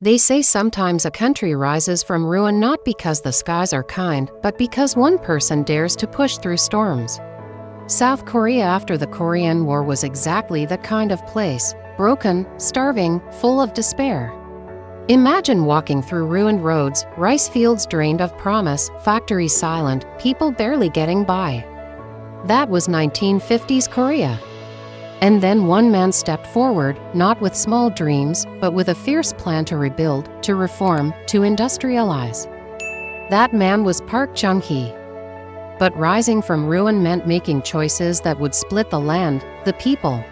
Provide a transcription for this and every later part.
They say sometimes a country rises from ruin not because the skies are kind, but because one person dares to push through storms. South Korea after the Korean War was exactly that kind of place, broken, starving, full of despair. Imagine walking through ruined roads, rice fields drained of promise, factories silent, people barely getting by. That was 1950s Korea. And then one man stepped forward, not with small dreams, but with a fierce plan to rebuild, to reform, to industrialize. That man was Park Chung-hee. But rising from ruin meant making choices that would split the land, the people.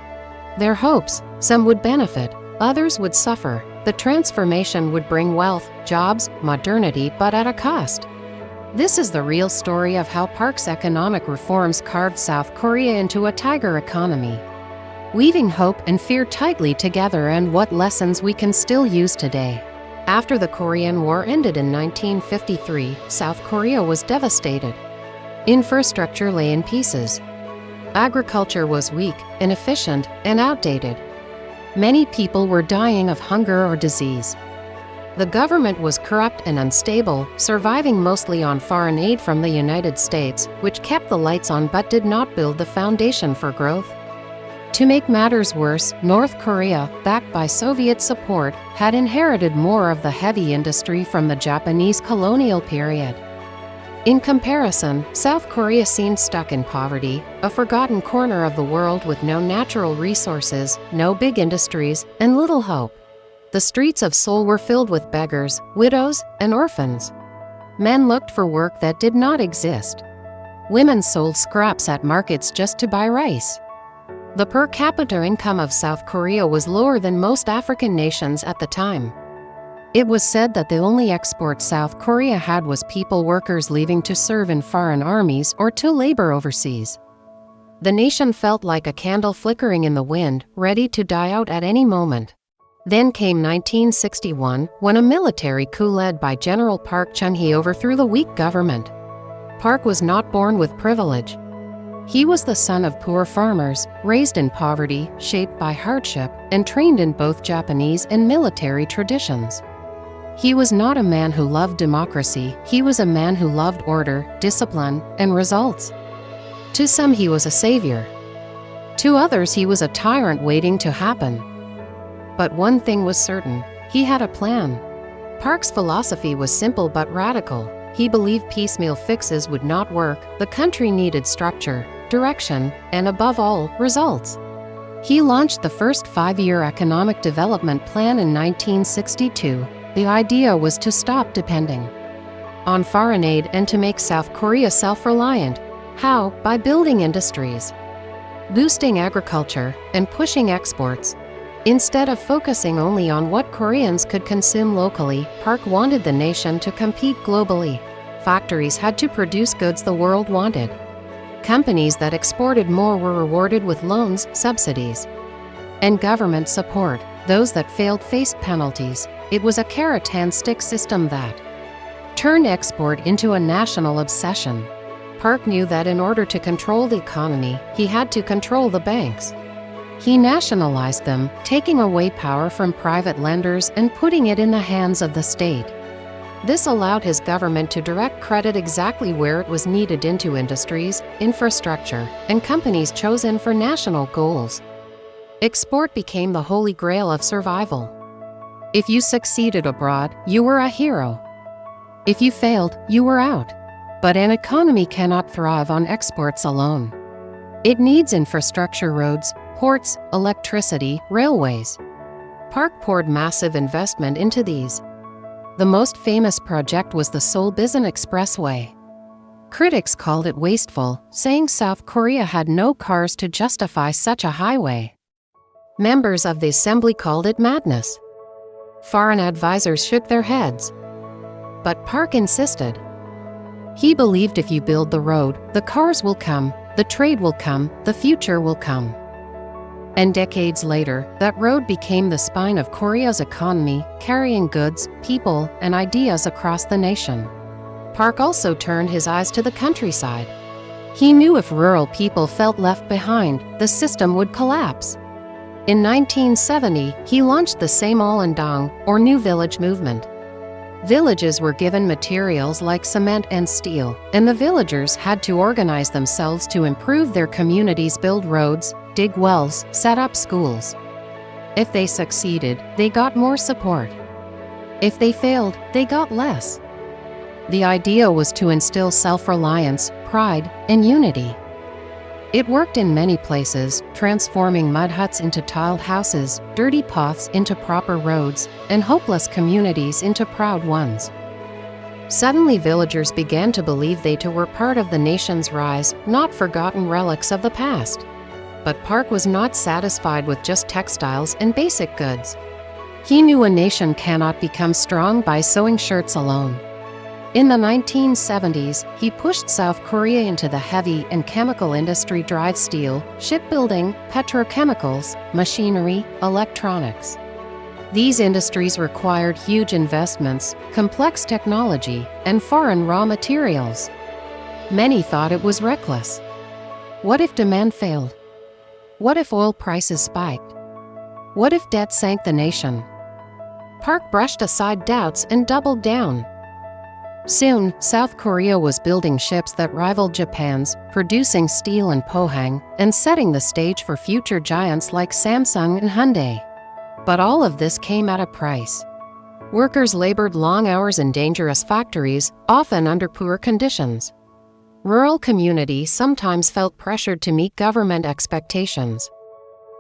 Their hopes: some would benefit, others would suffer. The transformation would bring wealth, jobs, modernity, but at a cost. This is the real story of how Park's economic reforms carved South Korea into a tiger economy, weaving hope and fear tightly together, and what lessons we can still use today. After the Korean War ended in 1953, South Korea was devastated. Infrastructure lay in pieces. Agriculture was weak, inefficient, and outdated. Many people were dying of hunger or disease. The government was corrupt and unstable, surviving mostly on foreign aid from the United States, which kept the lights on but did not build the foundation for growth. To make matters worse, North Korea, backed by Soviet support, had inherited more of the heavy industry from the Japanese colonial period. In comparison, South Korea seemed stuck in poverty, a forgotten corner of the world with no natural resources, no big industries, and little hope. The streets of Seoul were filled with beggars, widows, and orphans. Men looked for work that did not exist. Women sold scraps at markets just to buy rice. The per capita income of South Korea was lower than most African nations at the time. It was said that the only export South Korea had was people workers leaving to serve in foreign armies or to labor overseas. The nation felt like a candle flickering in the wind, ready to die out at any moment. Then came 1961, when a military coup led by General Park Chung-hee overthrew the weak government. Park was not born with privilege. He was the son of poor farmers, raised in poverty, shaped by hardship, and trained in both Japanese and military traditions. He was not a man who loved democracy, he was a man who loved order, discipline, and results. To some he was a savior. To others he was a tyrant waiting to happen. But one thing was certain: he had a plan. Park's philosophy was simple but radical. He believed piecemeal fixes would not work. The country needed structure, direction, and above all, results. He launched the first 5-year economic development plan in 1962. The idea was to stop depending on foreign aid and to make South Korea self-reliant. How? By building industries, boosting agriculture, and pushing exports. Instead of focusing only on what Koreans could consume locally, Park wanted the nation to compete globally. Factories had to produce goods the world wanted. Companies that exported more were rewarded with loans, subsidies, and government support. Those that failed faced penalties. It was a carrot-and-stick system that turned export into a national obsession. Park knew that in order to control the economy, he had to control the banks. He nationalized them, taking away power from private lenders and putting it in the hands of the state. This allowed his government to direct credit exactly where it was needed into industries, infrastructure, and companies chosen for national goals. Export became the holy grail of survival. If you succeeded abroad, you were a hero. If you failed, you were out. But an economy cannot thrive on exports alone. It needs infrastructure: roads, ports, electricity, railways. Park poured massive investment into these. The most famous project was the Seoul-Bisan Expressway. Critics called it wasteful, saying South Korea had no cars to justify such a highway. Members of the assembly called it madness. Foreign advisors shook their heads. But Park insisted. He believed if you build the road, the cars will come, the trade will come, the future will come. And decades later, that road became the spine of Korea's economy, carrying goods, people, and ideas across the nation. Park also turned his eyes to the countryside. He knew if rural people felt left behind, the system would collapse. In 1970, he launched the Saemaul Undong, or New Village movement. Villages were given materials like cement and steel, and the villagers had to organize themselves to improve their communities, build roads, dig wells, set up schools. If they succeeded, they got more support. If they failed, they got less. The idea was to instill self-reliance, pride, and unity. It worked in many places, transforming mud huts into tiled houses, dirty paths into proper roads, and hopeless communities into proud ones. Suddenly, villagers began to believe they too were part of the nation's rise, not forgotten relics of the past. But Park was not satisfied with just textiles and basic goods. He knew a nation cannot become strong by sewing shirts alone. In the 1970s, he pushed South Korea into the heavy and chemical industry, drive steel, shipbuilding, petrochemicals, machinery, electronics. These industries required huge investments, complex technology, and foreign raw materials. Many thought it was reckless. What if demand failed? What if oil prices spiked? What if debt sank the nation? Park brushed aside doubts and doubled down. Soon, South Korea was building ships that rivaled Japan's, producing steel and pohang, and setting the stage for future giants like Samsung and Hyundai. But all of this came at a price. Workers labored long hours in dangerous factories, often under poor conditions. Rural communities sometimes felt pressured to meet government expectations.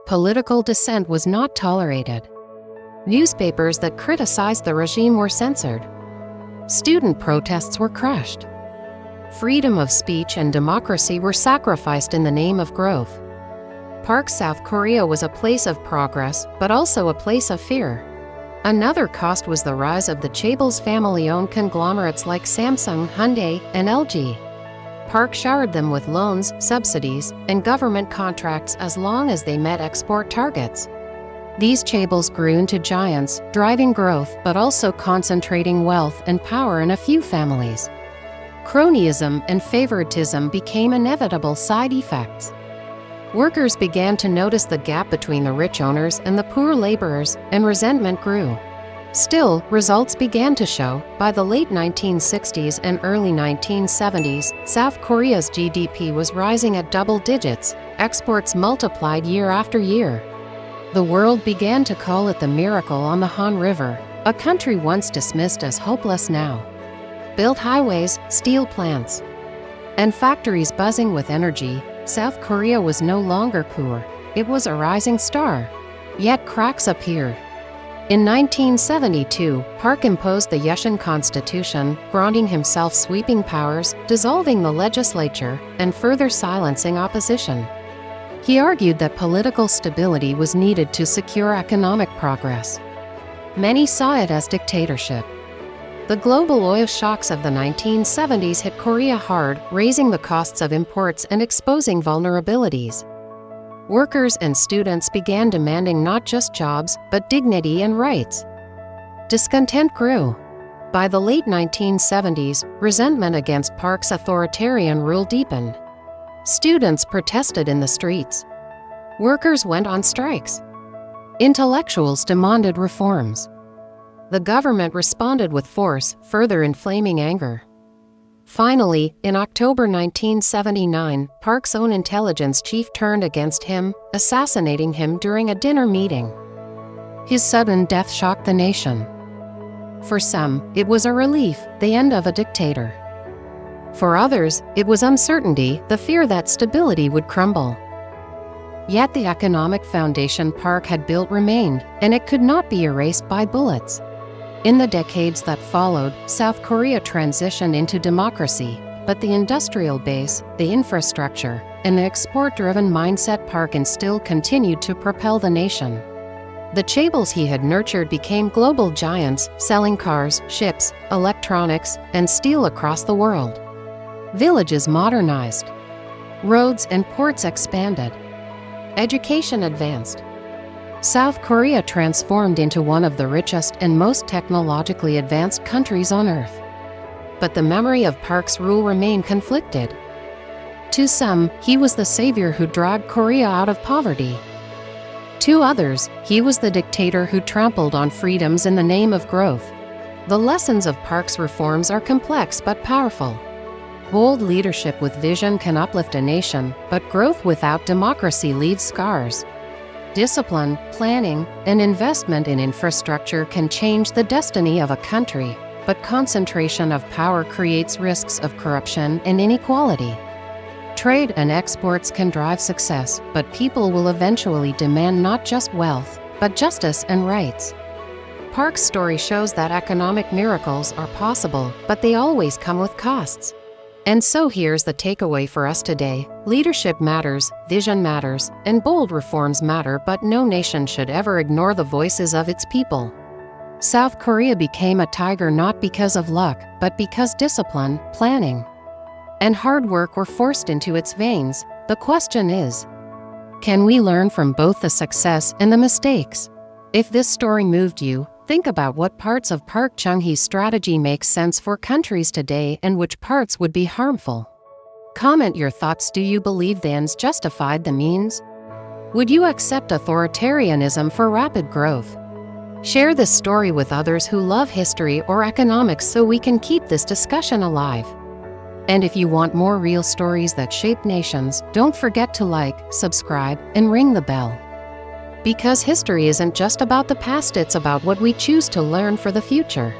Political dissent was not tolerated. Newspapers that criticized the regime were censored. Student protests were crushed. Freedom of speech and democracy were sacrificed in the name of growth. Park, South Korea was a place of progress, but also a place of fear. Another cost was the rise of the chaebols family-owned conglomerates like Samsung, Hyundai, and LG. Park showered them with loans, subsidies, and government contracts as long as they met export targets. These chaebols grew into giants, driving growth but also concentrating wealth and power in a few families. Cronyism and favoritism became inevitable side effects. Workers began to notice the gap between the rich owners and the poor laborers, and resentment grew. Still, results began to show. By the late 1960s and early 1970s, South Korea's GDP was rising at double digits. Exports multiplied year after year. The world began to call it the miracle on the Han River, a country once dismissed as hopeless now. Built highways, steel plants, and factories buzzing with energy, South Korea was no longer poor. It was a rising star. Yet cracks appeared. In 1972, Park imposed the Yushin Constitution, granting himself sweeping powers, dissolving the legislature, and further silencing opposition. He argued that political stability was needed to secure economic progress. Many saw it as dictatorship. The global oil shocks of the 1970s hit Korea hard, raising the costs of imports and exposing vulnerabilities. Workers and students began demanding not just jobs, but dignity and rights. Discontent grew. By the late 1970s, resentment against Park's authoritarian rule deepened. Students protested in the streets. Workers went on strikes. Intellectuals demanded reforms. The government responded with force, further inflaming anger. Finally, in October 1979, Park's own intelligence chief turned against him, assassinating him during a dinner meeting. His sudden death shocked the nation. For some, it was a relief, the end of a dictator. For others, it was uncertainty, the fear that stability would crumble. Yet the economic foundation Park had built remained, and it could not be erased by bullets. In the decades that followed, South Korea transitioned into democracy, but the industrial base, the infrastructure, and the export-driven mindset Park instilled continued to propel the nation. The chaebols he had nurtured became global giants, selling cars, ships, electronics, and steel across the world. Villages modernized. Roads and ports expanded. Education advanced. South Korea transformed into one of the richest and most technologically advanced countries on Earth. But the memory of Park's rule remained conflicted. To some, he was the savior who dragged Korea out of poverty. To others, he was the dictator who trampled on freedoms in the name of growth. The lessons of Park's reforms are complex but powerful. Bold leadership with vision can uplift a nation, but growth without democracy leaves scars. Discipline, planning, and investment in infrastructure can change the destiny of a country, but concentration of power creates risks of corruption and inequality. Trade and exports can drive success, but people will eventually demand not just wealth, but justice and rights. Park's story shows that economic miracles are possible, but they always come with costs. And so here's the takeaway for us today: leadership matters, vision matters, and bold reforms matter, but no nation should ever ignore the voices of its people. South Korea became a tiger not because of luck, but because discipline, planning, and hard work were forced into its veins. The question is, can we learn from both the success and the mistakes? If this story moved you, think about what parts of Park Chung-hee's strategy make sense for countries today and which parts would be harmful. Comment your thoughts. Do you believe the ends justified the means? Would you accept authoritarianism for rapid growth? Share this story with others who love history or economics so we can keep this discussion alive. And if you want more real stories that shape nations, don't forget to like, subscribe, and ring the bell. Because history isn't just about the past, it's about what we choose to learn for the future.